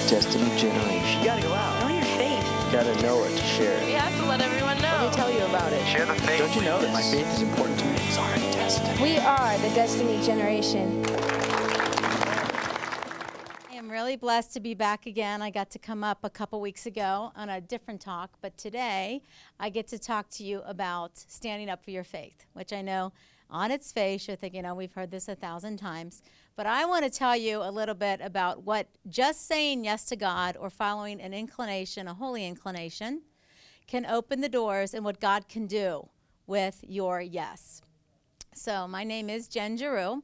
Destiny Generation. You gotta go out. Know your faith. You gotta know it to share We it. have to let everyone know. Let me tell you about it. Share the faith. Don't you know that my faith is important to me? Sorry, Destiny. We are the Destiny Generation. I am really blessed to be back again. I got to come up a couple weeks ago on a different talk, but today I get to talk to you about standing up for your faith, which I know on its face you're thinking, oh, we've heard this 1,000 times. But I want to tell you a little bit about what just saying yes to God or following an inclination, a holy inclination, can open the doors and what God can do with your yes. So my name is Jenn Giroux.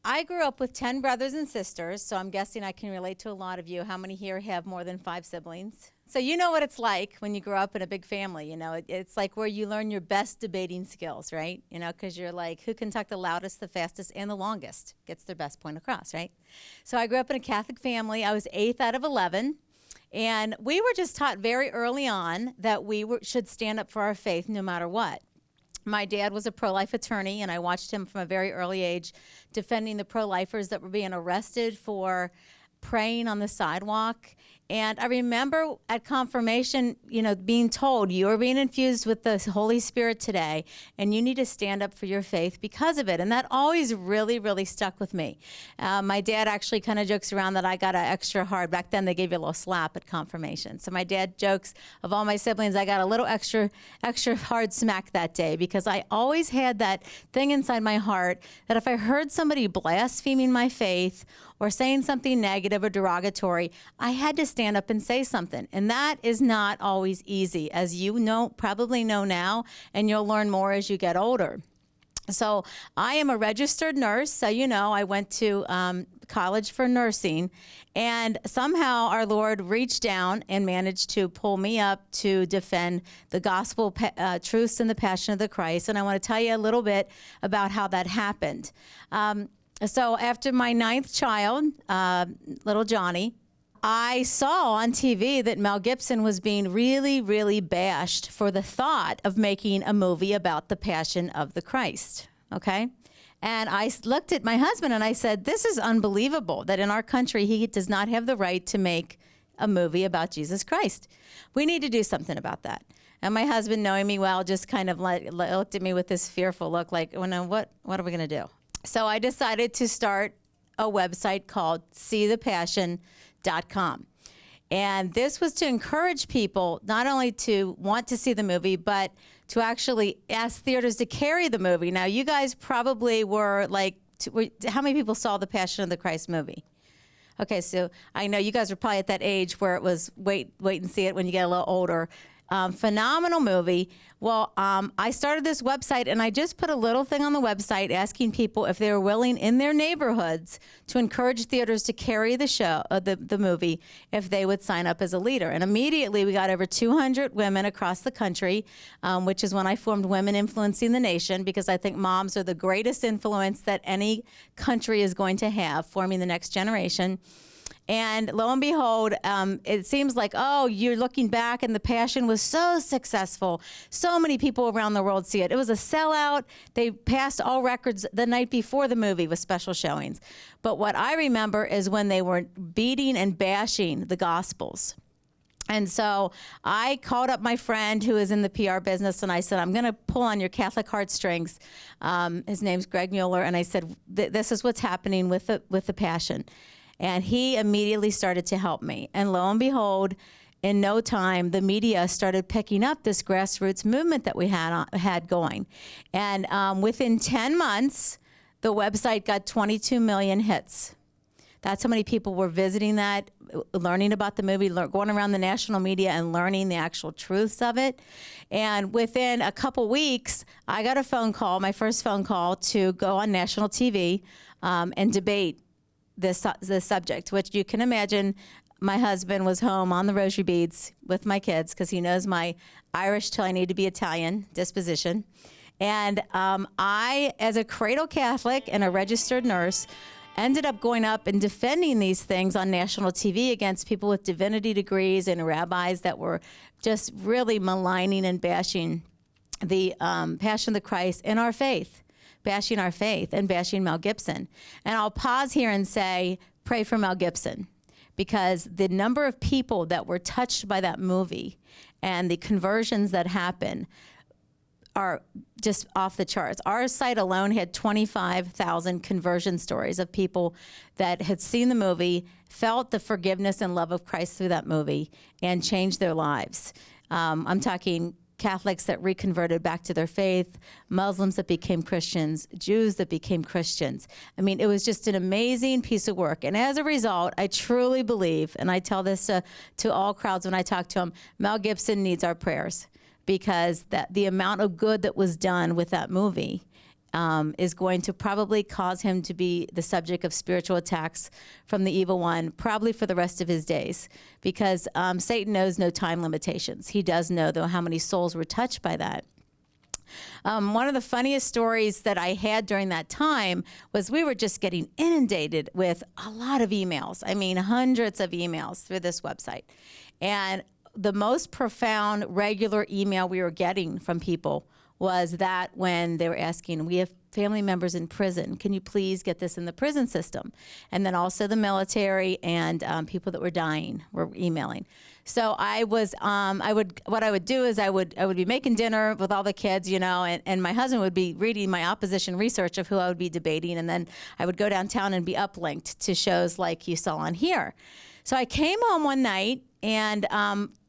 I grew up with 10 brothers and sisters, so I'm guessing I can relate to a lot of you. How many here have more than 5 siblings? So you know what it's like when you grow up in a big family. You know, it's like where you learn your best debating skills, right? You know, because you're like, who can talk the loudest, the fastest, and the longest? Gets their best point across, right? So I grew up in a Catholic family. I was 8th out of 11. And we were just taught very early on that should stand up for our faith no matter what. My dad was a pro-life attorney, and I watched him from a very early age defending the pro-lifers that were being arrested for praying on the sidewalk. And I remember at confirmation, you know, being told, you are being infused with the Holy Spirit today, and you need to stand up for your faith because of it. And that always really, really stuck with me. My dad actually kind of jokes around that I got an extra hard. Back then, they gave you a little slap at confirmation. So my dad jokes, of all my siblings, I got a little extra hard smack that day because I always had that thing inside my heart that if I heard somebody blaspheming my faith or saying something negative or derogatory, I had to stand up and say something. And that is not always easy, as you know, probably know now, and you'll learn more as you get older. So I am a registered nurse, so you know I went to college for nursing, and somehow our Lord reached down and managed to pull me up to defend the gospel truths and the passion of the Christ. And I want to tell you a little bit about how that happened. So after my 9th child, little Johnny, I saw on TV that Mel Gibson was being really, really bashed for the thought of making a movie about the passion of the Christ, okay? And I looked at my husband and I said, this is unbelievable that in our country he does not have the right to make a movie about Jesus Christ. We need to do something about that. And my husband, knowing me well, just kind of looked at me with this fearful look like, well, now what are we going to do? So I decided to start a website called seethepassion.com. And this was to encourage people not only to want to see the movie, but to actually ask theaters to carry the movie. Now, you guys probably were like, how many people saw the Passion of the Christ movie? Okay, so I know you guys were probably at that age where it was wait and see it when you get a little older. Phenomenal movie. Well, I started this website, and I just put a little thing on the website asking people if they were willing in their neighborhoods to encourage theaters to carry the show, the movie, if they would sign up as a leader. And immediately we got over 200 women across the country, which is when I formed Women Influencing the Nation, because I think moms are the greatest influence that any country is going to have, forming the next generation. And lo and behold, it seems like, oh, you're looking back and the Passion was so successful. So many people around the world see it. It was a sellout. They passed all records the night before the movie with special showings. But what I remember is when they were beating and bashing the Gospels. And so I called up my friend who is in the PR business, and I said, I'm going to pull on your Catholic heartstrings. His name's Greg Mueller. And I said, this is what's happening with the Passion. And he immediately started to help me. And lo and behold, in no time, the media started picking up this grassroots movement that we had going. And within 10 months, the website got 22 million hits. That's how many people were visiting that, learning about the movie, going around the national media and learning the actual truths of it. And within a couple weeks, I got a phone call, my first phone call, to go on national TV and debate this subject, which you can imagine. My husband was home on the rosary beads with my kids because he knows my Irish till I need to be Italian disposition. And I, as a cradle Catholic and a registered nurse, ended up going up and defending these things on national TV against people with divinity degrees and rabbis that were just really maligning and bashing the Passion of the Christ and our faith. Bashing our faith and bashing Mel Gibson. And I'll pause here and say, pray for Mel Gibson, because the number of people that were touched by that movie and the conversions that happen are just off the charts. Our site alone had 25,000 conversion stories of people that had seen the movie, felt the forgiveness and love of Christ through that movie, and changed their lives. I'm talking Catholics that reconverted back to their faith, Muslims that became Christians, Jews that became Christians. I mean, it was just an amazing piece of work. And as a result, I truly believe, and I tell this to all crowds when I talk to them, Mel Gibson needs our prayers, because the amount of good that was done with that movie is going to probably cause him to be the subject of spiritual attacks from the evil one, probably for the rest of his days, because Satan knows no time limitations. He does know, though, how many souls were touched by that. One of the funniest stories that I had during that time was we were just getting inundated with a lot of emails. I mean, hundreds of emails through this website. And the most profound regular email we were getting from people was that when they were asking, we have family members in prison, can you please get this in the prison system? And then also the military and people that were dying were emailing. So what I would do is I would be making dinner with all the kids, you know, and my husband would be reading my opposition research of who I would be debating, and then I would go downtown and be uplinked to shows like you saw on here. So I came home one night, and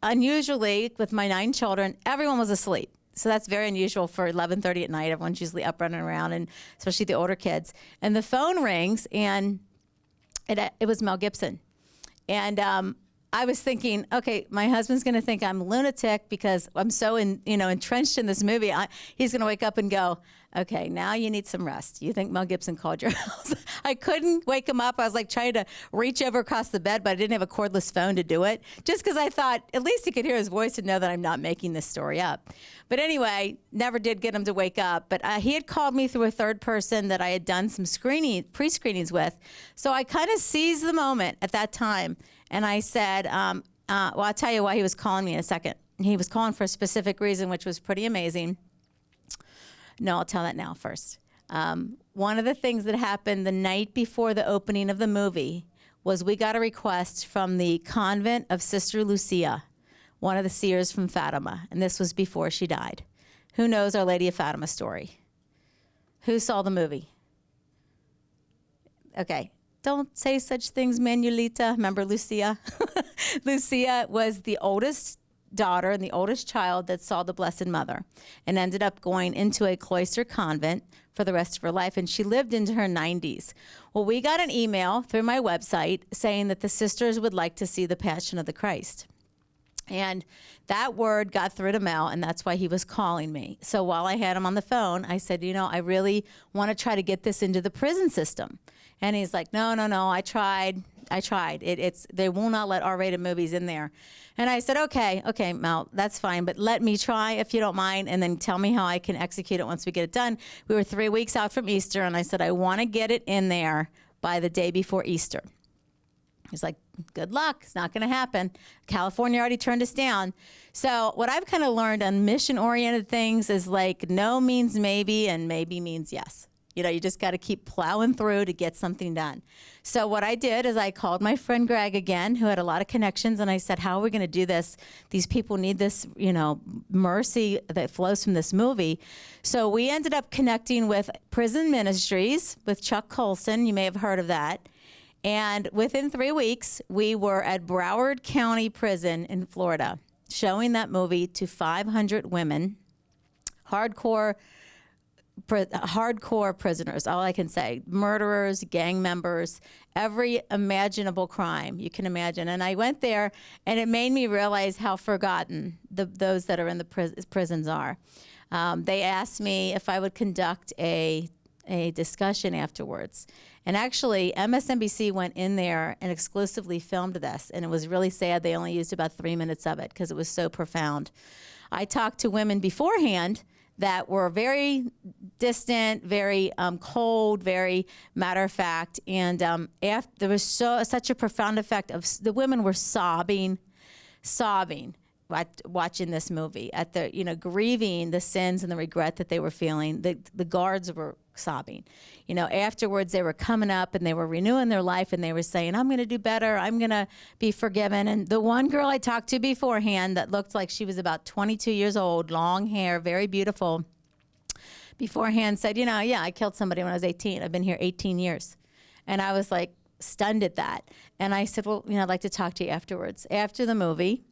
unusually, with my 9 children, everyone was asleep. So that's very unusual for 11:30 at night. Everyone's usually up running around, and especially the older kids. And the phone rings, and it was Mel Gibson. And I was thinking, okay, my husband's going to think I'm a lunatic because I'm so entrenched in this movie. He's going to wake up and go, okay, now you need some rest. You think Mel Gibson called your house? I couldn't wake him up. I was like trying to reach over across the bed, but I didn't have a cordless phone to do it, just because I thought at least he could hear his voice and know that I'm not making this story up. But anyway, never did get him to wake up. But he had called me through a third person that I had done some pre-screenings with. So I kind of seized the moment at that time. And I said, well, I'll tell you why he was calling me in a second. He was calling for a specific reason, which was pretty amazing. No, I'll tell that now first. One of the things that happened the night before the opening of the movie was we got a request from the convent of Sister Lucia, one of the seers from Fatima, and this was before she died. Who knows Our Lady of Fatima story? Who saw the movie? Okay. Don't say such things, Manuelita. Remember Lucia? Lucia was the oldest daughter and the oldest child that saw the Blessed Mother, and ended up going into a cloister convent for the rest of her life, and she lived into her 90s. Well, we got an email through my website saying that the sisters would like to see the Passion of the Christ. And that word got through to Mel, and that's why he was calling me. So while I had him on the phone, I said, you know, I really want to try to get this into the prison system. And he's like, no, I tried. They will not let R-rated movies in there. And I said, okay, Mel, that's fine, but let me try if you don't mind, and then tell me how I can execute it once we get it done. We were 3 weeks out from Easter, and I said, I want to get it in there by the day before Easter. He's like, good luck. It's not going to happen. California already turned us down. So what I've kind of learned on mission-oriented things is like no means maybe, and maybe means yes. You know, you just got to keep plowing through to get something done. So what I did is I called my friend Greg again, who had a lot of connections, and I said, how are we going to do this? These people need this, you know, mercy that flows from this movie. So we ended up connecting with Prison Ministries, with Chuck Colson. You may have heard of that. And within 3 weeks, we were at Broward County Prison in Florida, showing that movie to 500 women, hardcore prisoners, all I can say, murderers, gang members, every imaginable crime you can imagine. And I went there, and it made me realize how forgotten those that are in the prisons are. They asked me if I would conduct a discussion afterwards. And actually, MSNBC went in there and exclusively filmed this, and it was really sad. They only used about 3 minutes of it because it was so profound. I talked to women beforehand that were very distant, very cold, very matter of fact, and there was such a profound effect of the women were sobbing watching this movie, at the grieving the sins and the regret that they were feeling. The guards were sobbing. You know, afterwards they were coming up and they were renewing their life and they were saying, I'm going to do better. I'm going to be forgiven. And the one girl I talked to beforehand that looked like she was about 22 years old, long hair, very beautiful, beforehand said, you know, yeah, I killed somebody when I was 18. I've been here 18 years. And I was like stunned at that. And I said, well, you know, I'd like to talk to you afterwards. After the movie,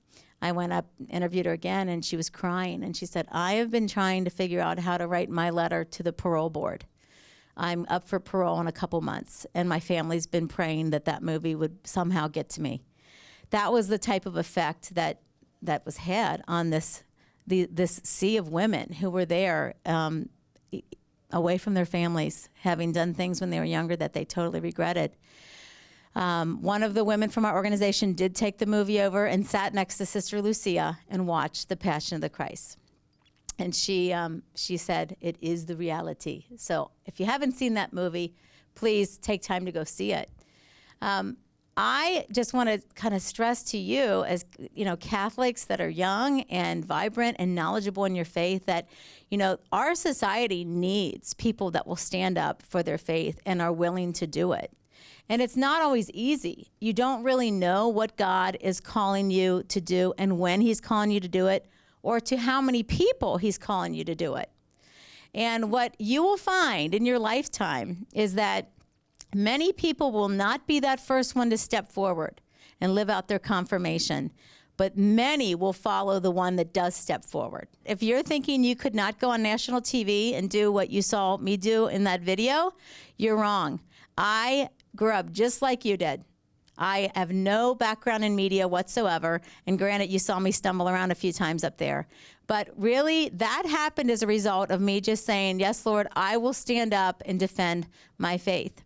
I went up, interviewed her again, and she was crying. And she said, I have been trying to figure out how to write my letter to the parole board. I'm up for parole in a couple months, and my family's been praying that that movie would somehow get to me. That was the type of effect that was had on this sea of women who were there away from their families, having done things when they were younger that they totally regretted. One of the women from our organization did take the movie over and sat next to Sister Lucia and watched The Passion of the Christ. And she said, it is the reality. So if you haven't seen that movie, please take time to go see it. I just want to kind of stress to you as, you know, Catholics that are young and vibrant and knowledgeable in your faith that, you know, our society needs people that will stand up for their faith and are willing to do it. And it's not always easy. You don't really know what God is calling you to do and when he's calling you to do it or to how many people he's calling you to do it. And what you will find in your lifetime is that many people will not be that first one to step forward and live out their confirmation, but many will follow the one that does step forward. If you're thinking you could not go on national TV and do what you saw me do in that video, you're wrong. I grew up just like you did. I have no background in media whatsoever, and granted, you saw me stumble around a few times up there. But really, that happened as a result of me just saying, yes, Lord, I will stand up and defend my faith.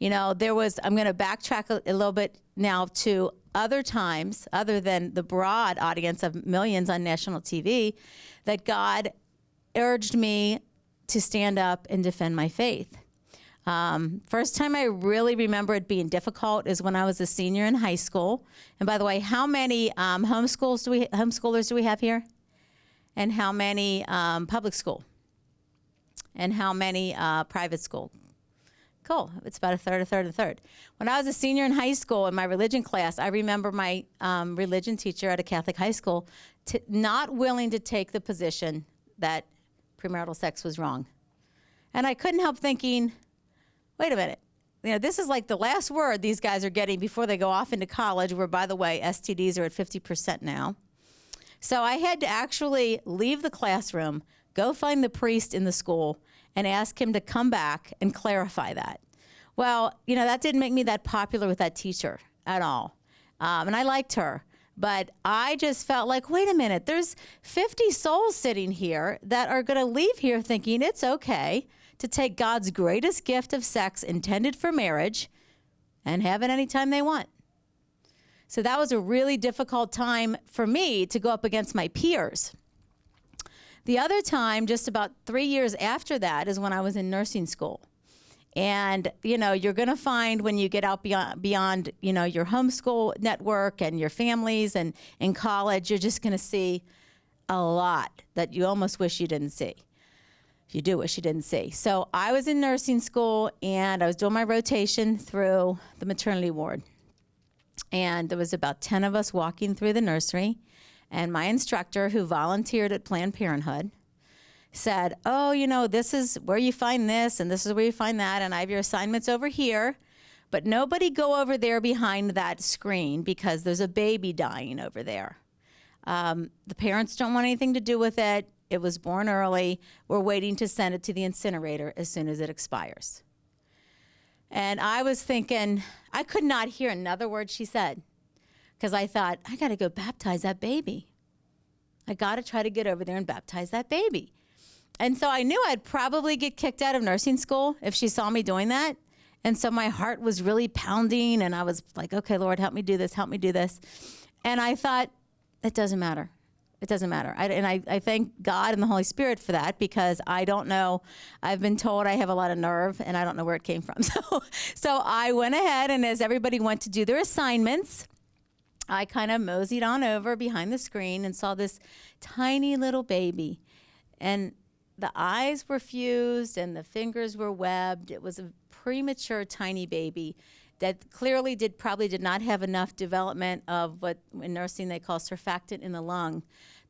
You know, I'm going to backtrack a little bit now to other times, other than the broad audience of millions on national TV, that God urged me to stand up and defend my faith. First time I really remember it being difficult is when I was a senior in high school. And by the way, how many homeschoolers do we have here? And how many public school? And how many private school? Cool. It's about a third. When I was a senior in high school in my religion class, I remember my religion teacher at a Catholic high school not willing to take the position that premarital sex was wrong. And I couldn't help thinking, wait a minute. You know, this is like the last word these guys are getting before they go off into college, where, by the way, STDs are at 50% now. So I had to actually leave the classroom, go find the priest in the school, and ask him to come back and clarify that. Well, you know, that didn't make me that popular with that teacher at all. And I liked her. But I just felt like, wait a minute, there's 50 souls sitting here that are going to leave here thinking it's okay to take God's greatest gift of sex intended for marriage and have it anytime they want. So that was a really difficult time for me to go up against my peers. The other time, just about 3 years after that, is when I was in nursing school. And, you know, you're going to find when you get out beyond, you know, your homeschool network and your families and in college, you're just going to see a lot that you almost wish you didn't see. You do wish you didn't see. So I was in nursing school, and I was doing my rotation through the maternity ward. And there was about 10 of us walking through the nursery. And my instructor, who volunteered at Planned Parenthood, said, oh, you know, this is where you find this, and this is where you find that, and I have your assignments over here. But nobody go over there behind that screen because there's a baby dying over there. The parents don't want anything to do with it. It was born early. We're waiting to send it to the incinerator as soon as it expires. And I was thinking, I could not hear another word she said, because I thought, I got to go baptize that baby. I got to try to get over there and baptize that baby. And so I knew I'd probably get kicked out of nursing school if she saw me doing that. And so my heart was really pounding, and I was like, okay, Lord, help me do this, help me do this. And I thought, it doesn't matter. It doesn't matter. I thank God and the Holy Spirit for that, because I don't know. I've been told I have a lot of nerve, and I don't know where it came from. So I went ahead, and as everybody went to do their assignments, I kind of moseyed on over behind the screen and saw this tiny little baby. And the eyes were fused and the fingers were webbed. It was a premature tiny baby that clearly probably did not have enough development of what in nursing they call surfactant in the lung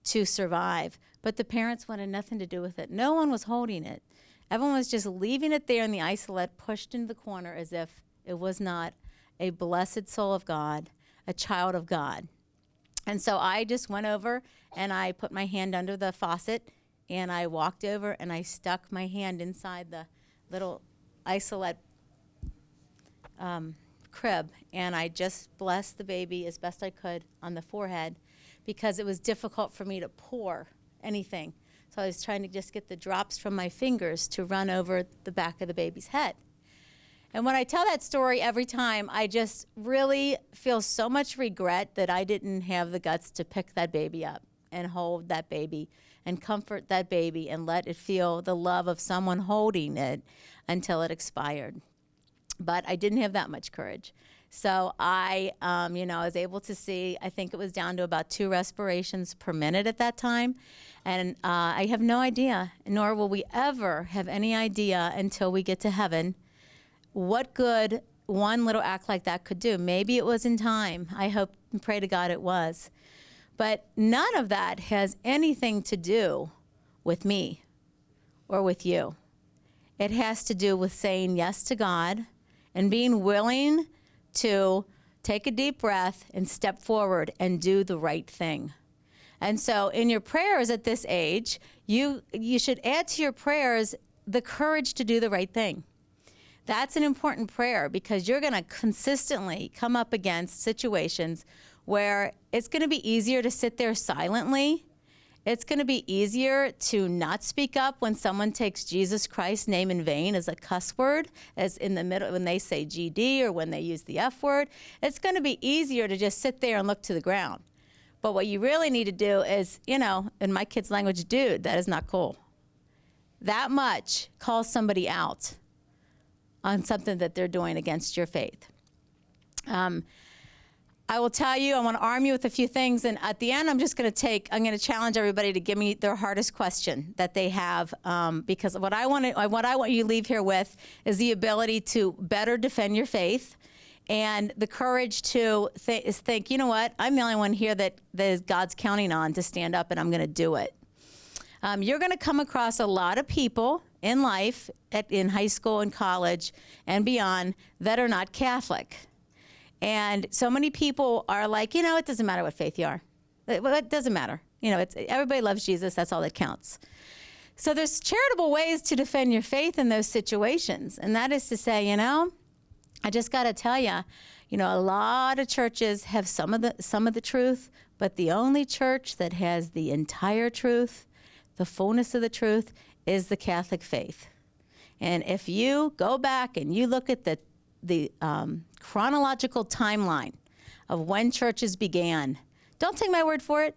to survive. But the parents wanted nothing to do with it. No one was holding it. Everyone was just leaving it there in the isolette, pushed into the corner as if it was not a blessed soul of God, a child of God. And so I just went over and I put my hand under the faucet and I walked over and I stuck my hand inside the little isolette crib, and I just blessed the baby as best I could on the forehead because it was difficult for me to pour anything. So I was trying to just get the drops from my fingers to run over the back of the baby's head. And when I tell that story every time, I just really feel so much regret that I didn't have the guts to pick that baby up and hold that baby and comfort that baby and let it feel the love of someone holding it until it expired. But I didn't have that much courage. So I was able to see, I think it was down to about 2 respirations per minute at that time. And I have no idea, nor will we ever have any idea until we get to heaven, what good one little act like that could do. Maybe it was in time. I hope and pray to God it was. But none of that has anything to do with me or with you. It has to do with saying yes to God and being willing to take a deep breath and step forward and do the right thing. And so in your prayers at this age, you should add to your prayers the courage to do the right thing. That's an important prayer because you're going to consistently come up against situations where it's going to be easier to sit there silently. It's going to be easier to not speak up when someone takes Jesus Christ's name in vain as a cuss word, as in the middle when they say GD or when they use the F word. It's going to be easier to just sit there and look to the ground. But what you really need to do is, in my kids' language, dude, that is not cool. That much call somebody out on something that they're doing against your faith. I will tell you, I want to arm you with a few things, and at the end, I'm going to challenge everybody to give me their hardest question that they have, because what I want you to leave here with is the ability to better defend your faith, and the courage to think, you know what, I'm the only one here that God's counting on to stand up, and I'm going to do it. You're going to come across a lot of people in life, in high school and college and beyond, that are not Catholic. And so many people are like, it doesn't matter what faith you are. It doesn't matter. Everybody loves Jesus. That's all that counts. So there's charitable ways to defend your faith in those situations. And that is to say, I just got to tell you, a lot of churches have some of the truth, but the only church that has the entire truth, the fullness of the truth, is the Catholic faith. And if you go back and you look at the chronological timeline of when churches began, don't take my word for it.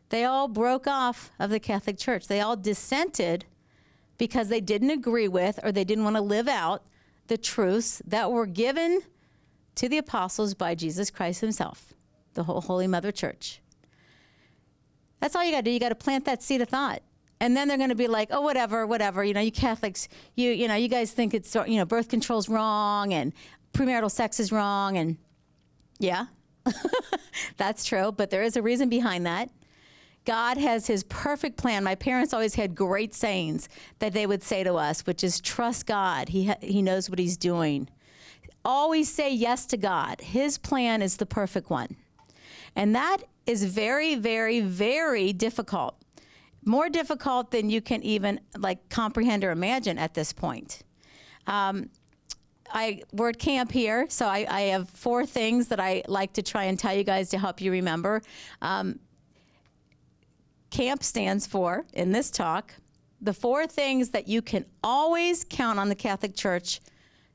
They all broke off of the Catholic Church. They all dissented because they didn't agree with or they didn't want to live out the truths that were given to the apostles by Jesus Christ himself, the whole Holy Mother Church. That's all you got to do. You got to plant that seed of thought. And then they're going to be like, oh, whatever, you Catholics, you guys think it's, birth control's wrong and premarital sex is wrong. And yeah, that's true. But there is a reason behind that. God has his perfect plan. My parents always had great sayings that they would say to us, which is trust God. He knows what he's doing. Always say yes to God. His plan is the perfect one. And that is very, very, very difficult. More difficult than you can even comprehend or imagine at this point. We're at camp here, so I have 4 things that I like to try and tell you guys to help you remember. CAMP stands for, in this talk, the 4 things that you can always count on the Catholic Church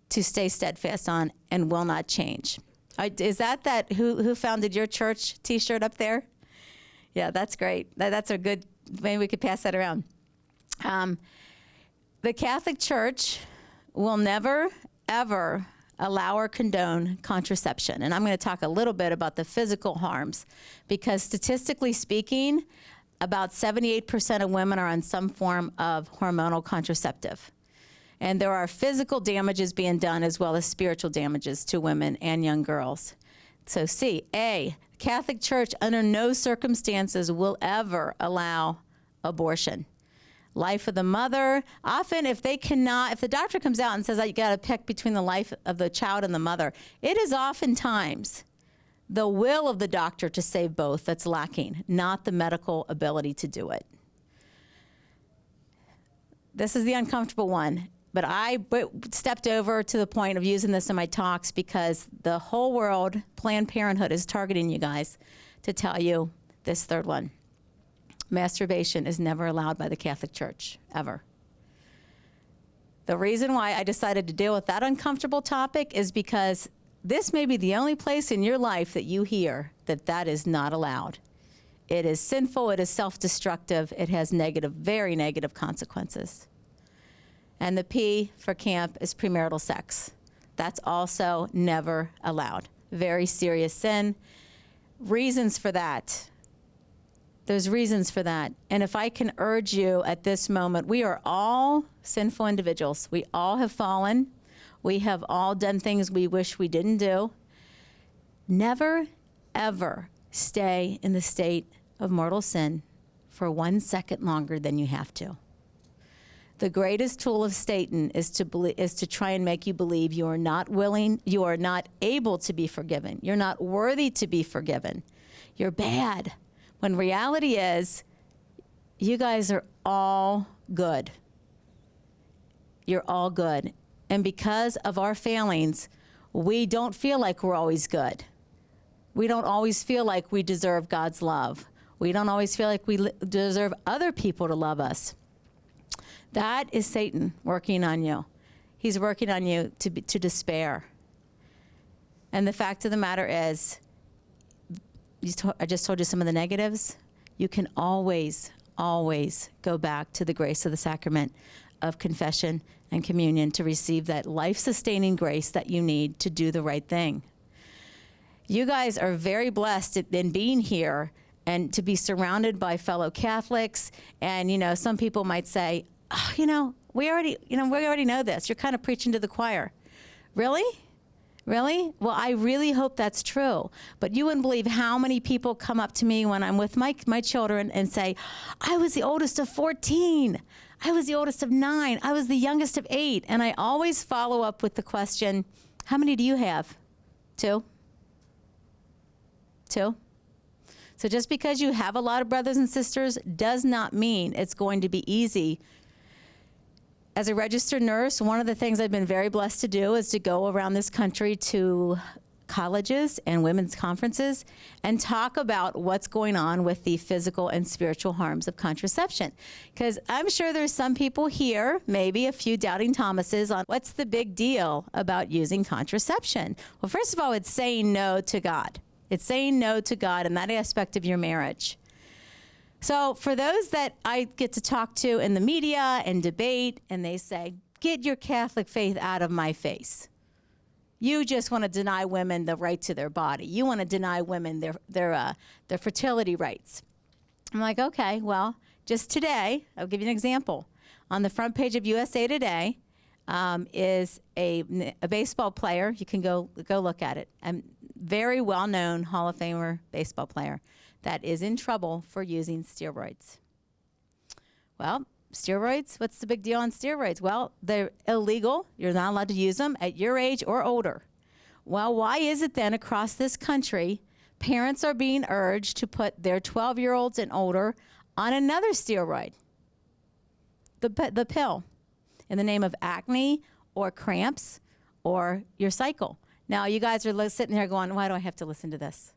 to stay steadfast on and will not change. Is that who founded your church T-shirt up there? Yeah, that's great. That's a good, maybe we could pass that around. The Catholic Church will never, ever allow or condone contraception. And I'm going to talk a little bit about the physical harms because statistically speaking, about 78% of women are on some form of hormonal contraceptive. And there are physical damages being done as well as spiritual damages to women and young girls. So C, A, Catholic Church under no circumstances will ever allow abortion. Life of the mother, often if the doctor comes out and says that you got to pick between the life of the child and the mother, it is oftentimes the will of the doctor to save both that's lacking, not the medical ability to do it. This is the uncomfortable one, but I stepped over to the point of using this in my talks because the whole world, Planned Parenthood, is targeting you guys to tell you this third one. Masturbation is never allowed by the Catholic Church, ever. The reason why I decided to deal with that uncomfortable topic is because this may be the only place in your life that you hear that that is not allowed. It is sinful, it is self-destructive, it has negative, very negative consequences. And the P for camp is premarital sex. That's also never allowed. Very serious sin. Reasons for that. There's reasons for that. And if I can urge you at this moment, we are all sinful individuals. We all have fallen. We have all done things we wish we didn't do. Never, ever stay in the state of mortal sin for 1 second longer than you have to. The greatest tool of Satan is to try and make you believe you are not willing, you are not able to be forgiven. You're not worthy to be forgiven. You're bad. When reality is, you guys are all good. You're all good. And because of our failings, we don't feel like we're always good. We don't always feel like we deserve God's love. We don't always feel like we deserve other people to love us. That is Satan working on you. He's working on you to despair. And the fact of the matter is, I just told you some of the negatives. You can always, always go back to the grace of the sacrament of confession and communion to receive that life-sustaining grace that you need to do the right thing. You guys are very blessed in being here and to be surrounded by fellow Catholics. And, you know, some people might say, oh, we already know this. You're kind of preaching to the choir. Really? Really? Well, I really hope that's true. But you wouldn't believe how many people come up to me when I'm with my children and say, I was the oldest of 14. I was the oldest of 9. I was the youngest of 8. And I always follow up with the question, how many do you have? 2? 2? So just because you have a lot of brothers and sisters does not mean it's going to be easy. As a registered nurse, one of the things I've been very blessed to do is to go around this country to colleges and women's conferences and talk about what's going on with the physical and spiritual harms of contraception. Because I'm sure there's some people here, maybe a few doubting Thomases, on what's the big deal about using contraception. Well, first of all, it's saying no to God. It's saying no to God in that aspect of your marriage. So for those that I get to talk to in the media and debate, and they say, get your Catholic faith out of my face. You just want to deny women the right to their body. You want to deny women their fertility rights. I'm like, okay, well, just today, I'll give you an example. On the front page of USA Today is a baseball player. You can go look at it. A very well-known Hall of Famer baseball player that is in trouble for using steroids. Well, steroids, what's the big deal on steroids? Well, they're illegal. You're not allowed to use them at your age or older. Well, why is it then across this country, parents are being urged to put their 12-year-olds and older on another steroid, the pill, in the name of acne or cramps or your cycle? Now, you guys are sitting there going, why do I have to listen to this?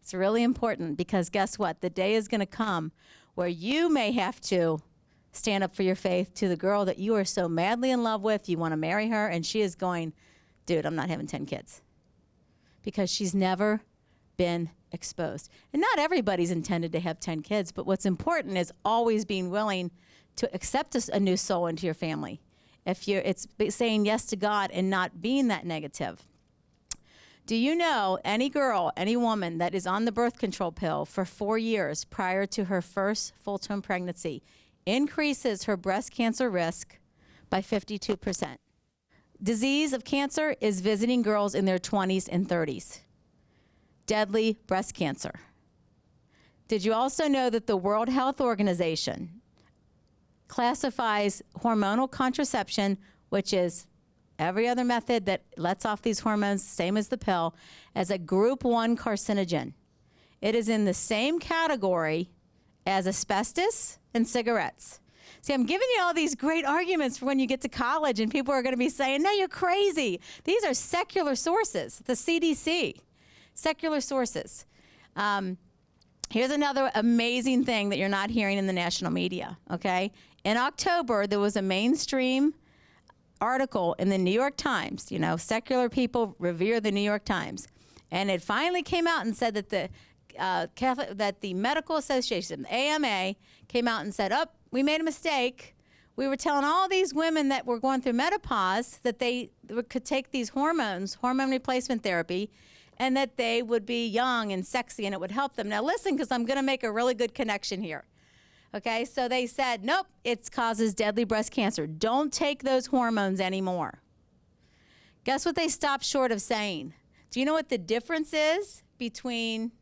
It's really important because guess what? The day is going to come where you may have to stand up for your faith to the girl that you are so madly in love with. You want to marry her, and she is going, dude, I'm not having 10 kids. Because she's never been exposed. And not everybody's intended to have 10 kids, but what's important is always being willing to accept a new soul into your family. It's saying yes to God and not being that negative. Do you know any girl, any woman that is on the birth control pill for 4 years prior to her first full-term pregnancy increases her breast cancer risk by 52%? Disease of cancer is visiting girls in their 20s and 30s. Deadly breast cancer. Did you also know that the World Health Organization classifies hormonal contraception, which is every other method that lets off these hormones, same as the pill, as a group 1 carcinogen? It is in the same category as asbestos and cigarettes. See, I'm giving you all these great arguments for when you get to college and people are going to be saying, no, you're crazy. These are secular sources, the CDC, secular sources. Here's another amazing thing that you're not hearing in the national media, okay? In October, there was a mainstream article in the New York Times. You know, secular people revere the New York Times. And it finally came out and said that the Medical Association, the AMA, came out and said, oh, we made a mistake. We were telling all these women that were going through menopause that they could take these hormones, hormone replacement therapy, and that they would be young and sexy and it would help them. Now listen, because I'm going to make a really good connection here. Okay, so they said, nope, it causes deadly breast cancer. Don't take those hormones anymore. Guess what they stopped short of saying? Do you know what the difference is between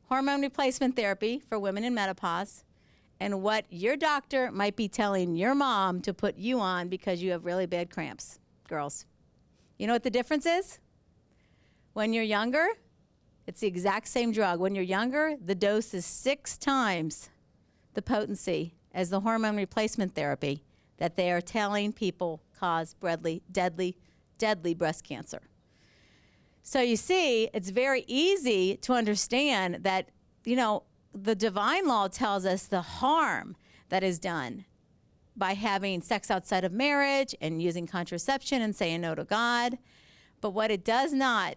hormone replacement therapy for women in menopause and what your doctor might be telling your mom to put you on because you have really bad cramps, girls? You know what the difference is? When you're younger, it's the exact same drug. When you're younger, the dose is 6 times the potency as the hormone replacement therapy that they are telling people cause deadly breast cancer. So you see, it's very easy to understand that, you know, the divine law tells us the harm that is done by having sex outside of marriage and using contraception and saying no to God. But what it does not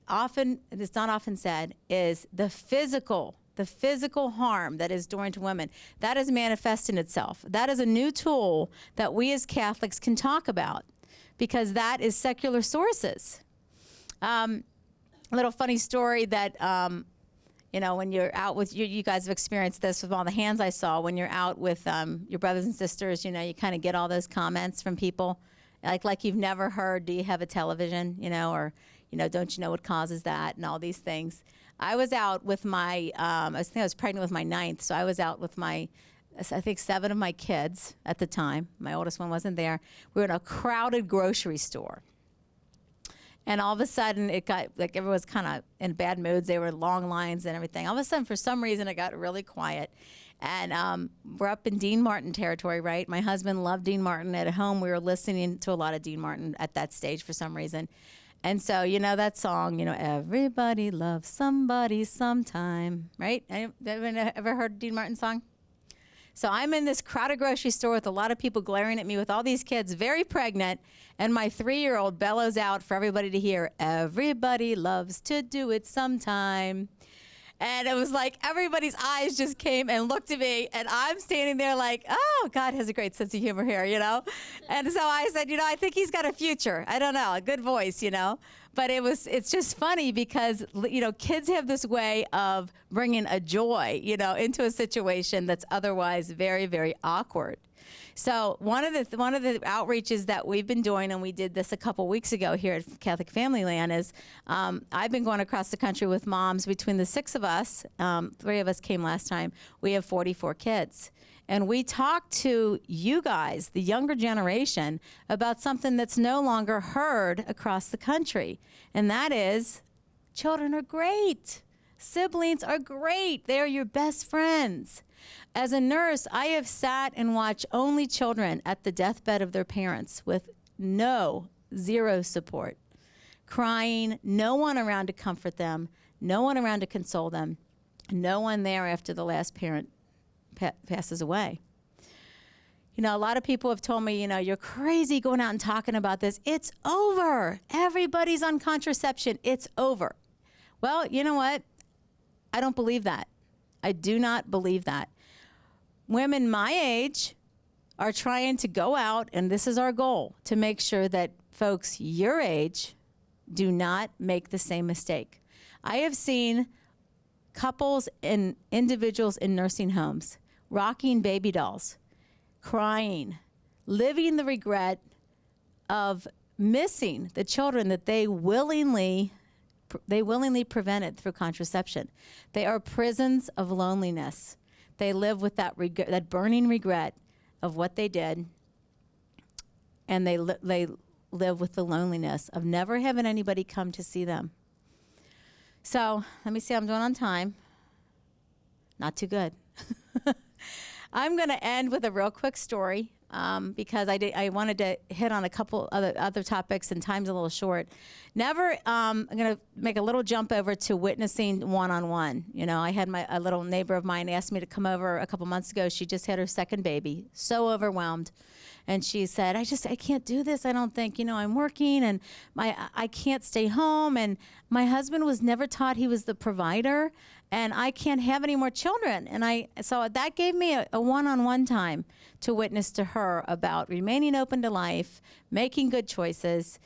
often, it's not often said, is the physical harm that is doing to women. That is manifesting itself. That is a new tool that we as Catholics can talk about because that is secular sources. A little funny story that, you know, when you're out with, you guys have experienced this with all the hands I saw, when you're out with your brothers and sisters, you know, you kind of get all those comments from people, like you've never heard, do you have a television, you know, or, you know, don't you know what causes that, and all these things. I was out with my, I was pregnant with my 9th, so I was out with my, I think 7 of my kids at the time. My oldest one wasn't there. We were in a crowded grocery store. And all of a sudden, it got, like, everyone's kind of in bad moods. They were long lines and everything. All of a sudden, for some reason, it got really quiet. And we're up in Dean Martin territory, right? My husband loved Dean Martin. At home, we were listening to a lot of Dean Martin at that stage for some reason. And so, you know that song, you know, everybody loves somebody sometime, right? Anyone ever heard Dean Martin's song? So I'm in this crowded grocery store with a lot of people glaring at me with all these kids, very pregnant, and my 3-year-old bellows out for everybody to hear, everybody loves to do it sometime. And it was like everybody's eyes just came and looked at me, and I'm standing there like, oh, God has a great sense of humor here, you know? And so I said, you know, I think he's got a future. I don't know, a good voice, you know? But it's just funny because, you know, kids have this way of bringing a joy, you know, into a situation that's otherwise very, very awkward. So one of the outreaches that we've been doing, and we did this a couple weeks ago here at Catholic Family Land, is I've been going across the country with moms. Between the 6 of us, 3 of us came last time, we have 44 kids. And we talk to you guys, the younger generation, about something that's no longer heard across the country. And that is, children are great. Siblings are great. They are your best friends. As a nurse, I have sat and watched only children at the deathbed of their parents with zero support, crying, no one around to comfort them, no one around to console them, no one there after the last parent passes away. You know, a lot of people have told me, you know, you're crazy going out and talking about this. It's over. Everybody's on contraception. It's over. Well, you know what? I don't believe that. I do not believe that. Women my age are trying to go out, and this is our goal, to make sure that folks your age Do not make the same mistake. I have seen couples and individuals in nursing homes rocking baby dolls, crying, living the regret of missing the children that they willingly prevented through contraception. They are prisons of loneliness. They live with that that burning regret of what they did, and they live with the loneliness of never having anybody come to see them. So let me see how I'm doing on time. Not too good. I'm going to end with a real quick story because I wanted to hit on a couple other topics, and time's a little short. I'm going to make a little jump over to witnessing one-on-one. You know, I had a little neighbor of mine asked me to come over a couple months ago. She just had her second baby, so overwhelmed. And she said, I can't do this. I don't think, I'm working and I can't stay home. And my husband was never taught he was the provider, and I can't have any more children. And so that gave me a one-on-one time to witness to her about remaining open to life, making good choices,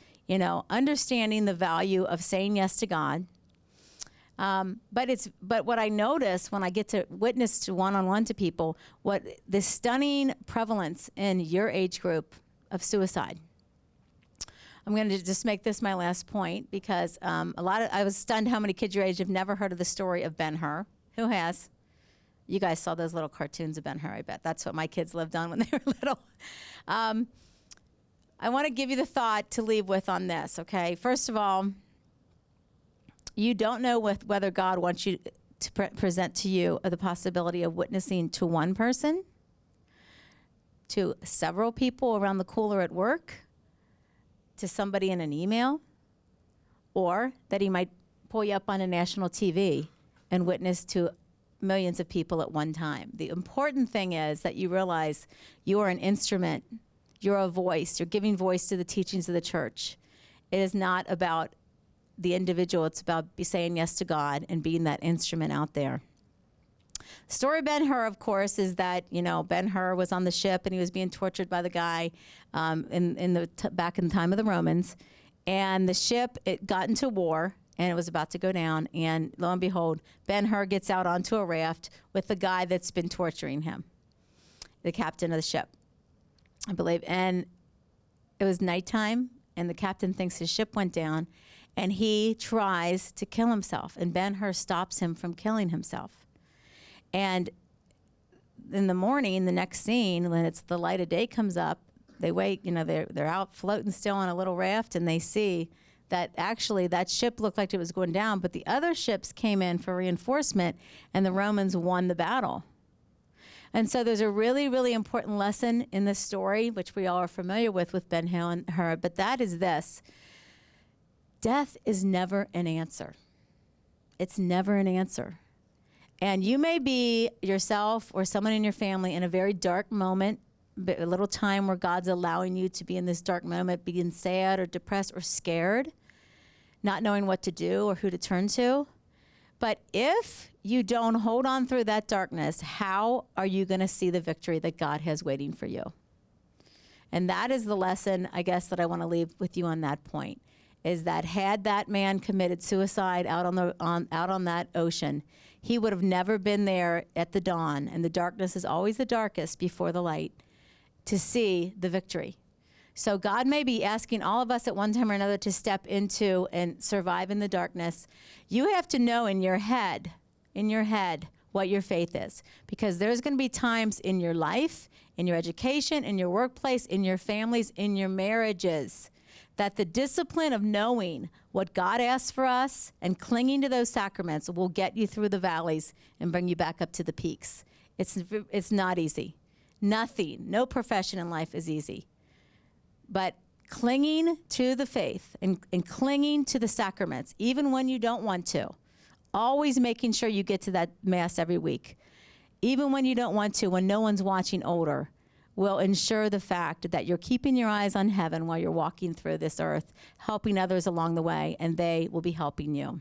understanding the value of saying yes to God. But what I notice when I get to witness to one-on-one to people, what the stunning prevalence in your age group of suicide. I'm going to just make this my last point because I was stunned how many kids your age have never heard of the story of Ben-Hur. Who has? You guys saw those little cartoons of Ben-Hur, I bet. That's what my kids lived on when they were little. I want to give you the thought to leave with on this, okay? First of all, you don't know whether God wants you to present to you the possibility of witnessing to one person, to several people around the cooler at work, to somebody in an email, or that he might pull you up on a national TV and witness to millions of people at one time. The important thing is that you realize you are an instrument, you're a voice, you're giving voice to the teachings of the church. It is not about the individual, it's about saying yes to God and being that instrument out there. Story of Ben-Hur, of course, is that, Ben-Hur was on the ship and he was being tortured by the guy back in the time of the Romans. And the ship, it got into war and it was about to go down. And lo and behold, Ben-Hur gets out onto a raft with the guy that's been torturing him, the captain of the ship, I believe. And it was nighttime and the captain thinks his ship went down. And he tries to kill himself, and Ben-Hur stops him from killing himself. And in the morning, the next scene, when it's the light of day comes up, they wake, they're out floating still on a little raft, and they see that actually that ship looked like it was going down, but the other ships came in for reinforcement, and the Romans won the battle. And so there's a really, really important lesson in this story, which we all are familiar with Ben-Hur, but that is this. Death is never an answer. It's never an answer. And you may be yourself or someone in your family in a very dark moment, a little time where God's allowing you to be in this dark moment, being sad or depressed or scared, not knowing what to do or who to turn to. But if you don't hold on through that darkness, how are you going to see the victory that God has waiting for you? And that is the lesson, I guess, that I want to leave with you on that point. Is that had that man committed suicide out on that ocean, he would have never been there at the dawn, and the darkness is always the darkest before the light, to see the victory. So God may be asking all of us at one time or another to step into and survive in the darkness. You have to know in your head, what your faith is, because there's going to be times in your life, in your education, in your workplace, in your families, in your marriages, that the discipline of knowing what God asks for us and clinging to those sacraments will get you through the valleys and bring you back up to the peaks. It's not easy. Nothing, no profession in life is easy. But clinging to the faith and clinging to the sacraments, even when you don't want to, always making sure you get to that Mass every week, even when you don't want to, when no one's watching older, will ensure the fact that you're keeping your eyes on heaven while you're walking through this earth, helping others along the way, and they will be helping you.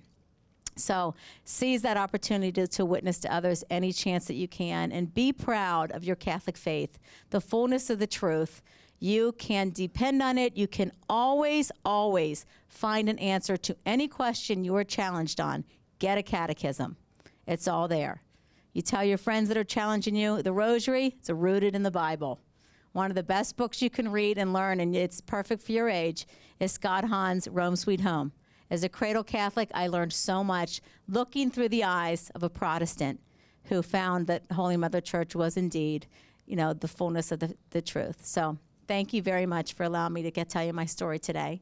So seize that opportunity to witness to others any chance that you can, and be proud of your Catholic faith, the fullness of the truth. You can depend on it. You can always, always find an answer to any question you are challenged on. Get a catechism. It's all there. You tell your friends that are challenging you, the rosary, it's rooted in the Bible. One of the best books you can read and learn, and it's perfect for your age, is Scott Hahn's Rome Sweet Home. As a cradle Catholic, I learned so much looking through the eyes of a Protestant who found that Holy Mother Church was indeed, the fullness of the truth. So thank you very much for allowing me to tell you my story today.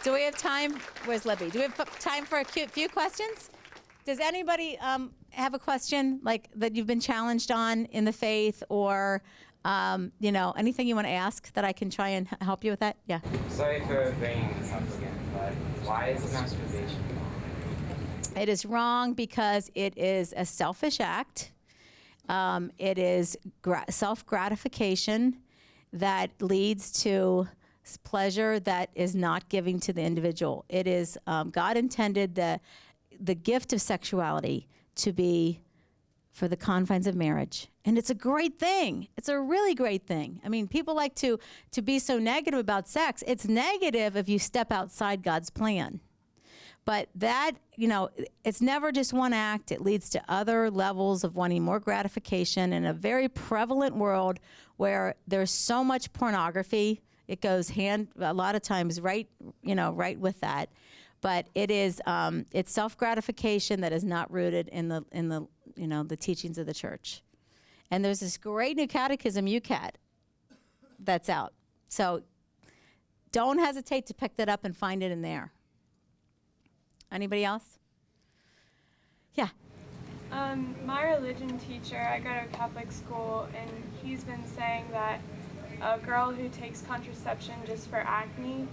Do we have time? Where's Libby? Do we have time for a few questions? Does anybody have a question like that you've been challenged on in the faith, or anything you want to ask that I can try and help you with that? Yeah. Sorry for bringing this up again, but why is masturbation wrong? It is wrong because it is a selfish act. It is self-gratification that leads to pleasure that is not giving to the individual. It is God intended the gift of sexuality to be for the confines of marriage. And it's a great thing. It's a really great thing. I mean, people like to be so negative about sex. It's negative if you step outside God's plan. But that, it's never just one act. It leads to other levels of wanting more gratification in a very prevalent world where there's so much pornography. It goes hand, a lot of times, right with that. But it is, it's self-gratification that is not rooted in the teachings of the church. And there's this great new catechism, UCAT, that's out. So don't hesitate to pick that up and find it in there. Anybody else? Yeah. My religion teacher, I go to a Catholic school, and he's been saying that a girl who takes contraception just for acne,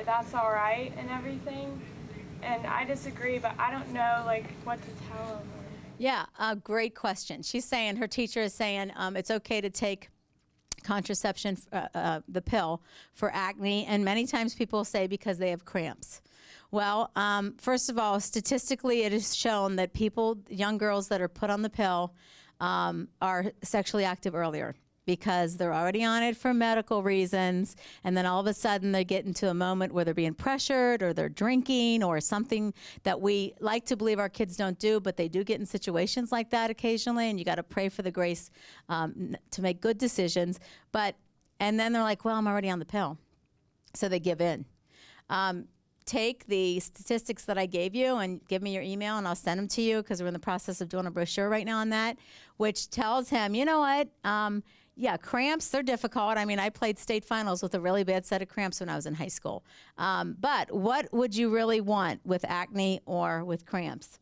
that's all right and everything. And I disagree, but I don't know what to tell him. Yeah, great question. She's saying, her teacher is saying it's okay to take contraception, the pill, for acne, and many times people say because they have cramps. Well, first of all, statistically, it is shown that young girls that are put on the pill are sexually active earlier because they're already on it for medical reasons, and then all of a sudden they get into a moment where they're being pressured or they're drinking or something that we like to believe our kids don't do, but they do get in situations like that occasionally, and you got to pray for the grace to make good decisions. And then they're like, well, I'm already on the pill, so they give in. Take the statistics that I gave you and give me your email, and I'll send them to you because we're in the process of doing a brochure right now on that, which tells him, you know what, yeah, cramps, they're difficult. I mean, I played state finals with a really bad set of cramps when I was in high school. But what would you really want with acne or with cramps?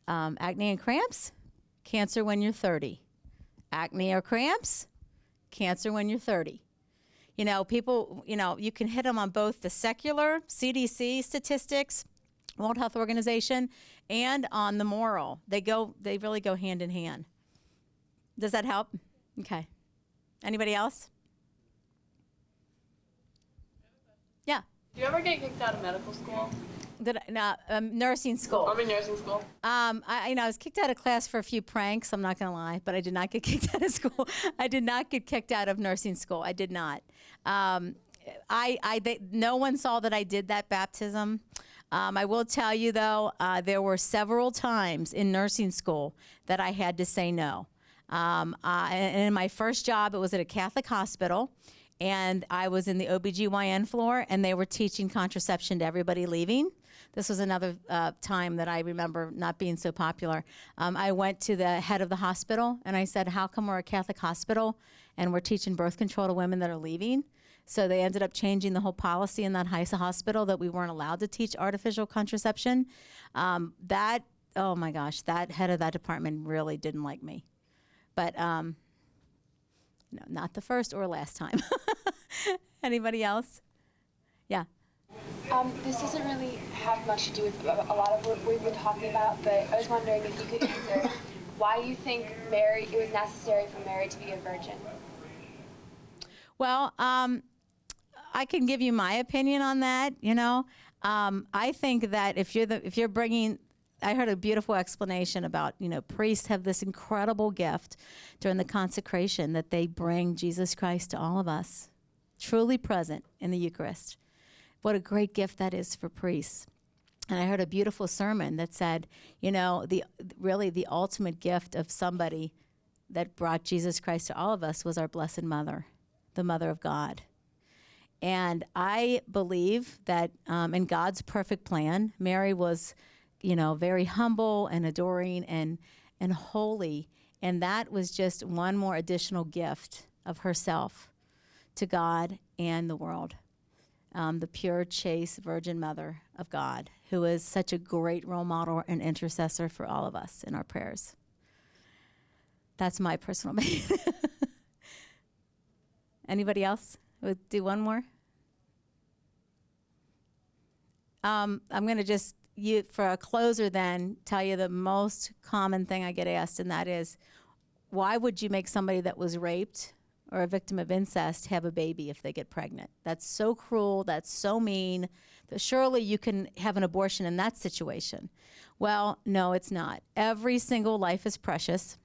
Acne and cramps? Cancer when you're 30. Acne or cramps? Cancer when you're 30. People, you can hit them on both the secular CDC statistics, World Health Organization, and on the moral. They really go hand in hand. Does that help? Okay. Anybody else? Yeah. Do you ever get kicked out of medical school? Nursing school. I'm in nursing school. I was kicked out of class for a few pranks. I'm not going to lie, but I did not get kicked out of school. I did not get kicked out of nursing school. I did not. No one saw that I did that baptism. I will tell you though, there were several times in nursing school that I had to say no. And in my first job, it was at a Catholic hospital. And I was in the OBGYN floor, and they were teaching contraception to everybody leaving. This was another time that I remember not being so popular. I went to the head of the hospital, and I said, how come we're a Catholic hospital and we're teaching birth control to women that are leaving? So they ended up changing the whole policy in that hospital that we weren't allowed to teach artificial contraception. Oh my gosh, that head of that department really didn't like me. But no, not the first or last time. Anybody else? Yeah. This doesn't really have much to do with a lot of what we've been talking about, but I was wondering if you could answer why you think it was necessary for Mary to be a virgin. Well, I can give you my opinion on that. I think that if you're bringing, I heard a beautiful explanation about, priests have this incredible gift during the consecration that they bring Jesus Christ to all of us. truly present in the Eucharist. What a great gift that is for priests. And I heard a beautiful sermon that said, you know, the ultimate gift of somebody that brought Jesus Christ to all of us was our Blessed Mother, the Mother of God. And I believe that in God's perfect plan, Mary was, you know, very humble and adoring and holy. And that was just one more additional gift of herself to God and the world. The pure, chaste Virgin Mother of God, who is such a great role model and intercessor for all of us in our prayers. That's my personal faith. Anybody else? We'll do one more. I'm going to just, for a closer then, tell you the most common thing I get asked, and that is, why would you make somebody that was raped or a victim of incest have a baby if they get pregnant? That's so cruel. That's so mean. Surely you can have an abortion in that situation. Well, no, it's not. Every single life is precious.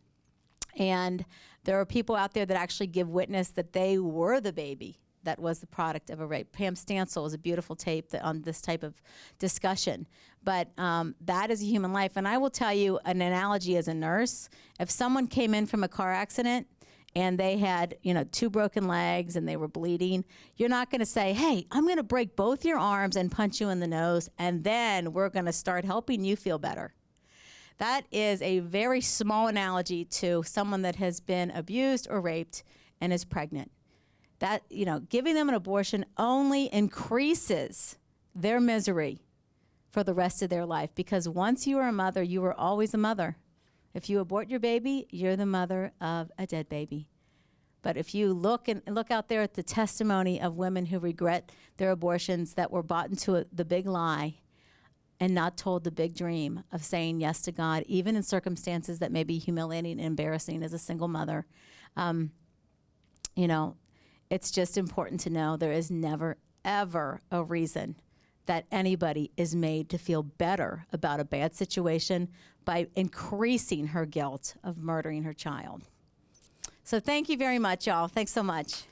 And there are people out there that actually give witness that they were the baby that was the product of a rape. Pam Stansel is a beautiful tape on this type of discussion. But that is a human life. And I will tell you an analogy as a nurse. If someone came in from a car accident and they had, you know, 2 broken legs and they were bleeding, you're not going to say, hey, I'm going to break both your arms and punch you in the nose, and then we're going to start helping you feel better. That is a very small analogy to someone that has been abused or raped and is pregnant. That, you know, giving them an abortion only increases their misery for the rest of their life, because once you are a mother, you are always a mother. If you abort your baby, you're the mother of a dead baby. But if you look out there at the testimony of women who regret their abortions that were bought into the big lie and not told the big dream of saying yes to God, even in circumstances that may be humiliating and embarrassing as a single mother, you know, it's just important to know there is never, ever a reason that anybody is made to feel better about a bad situation by increasing her guilt of murdering her child. So thank you very much, y'all. Thanks so much.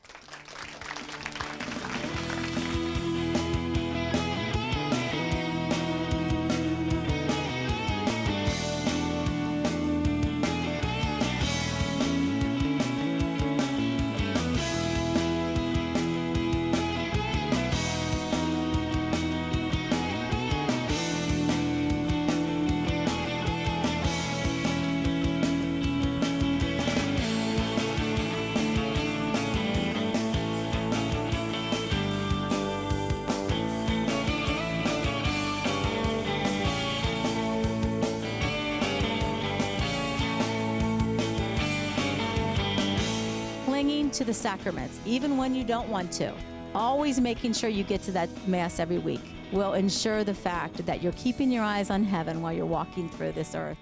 To the sacraments, even when you don't want to. Always making sure you get to that Mass every week will ensure the fact that you're keeping your eyes on heaven while you're walking through this earth.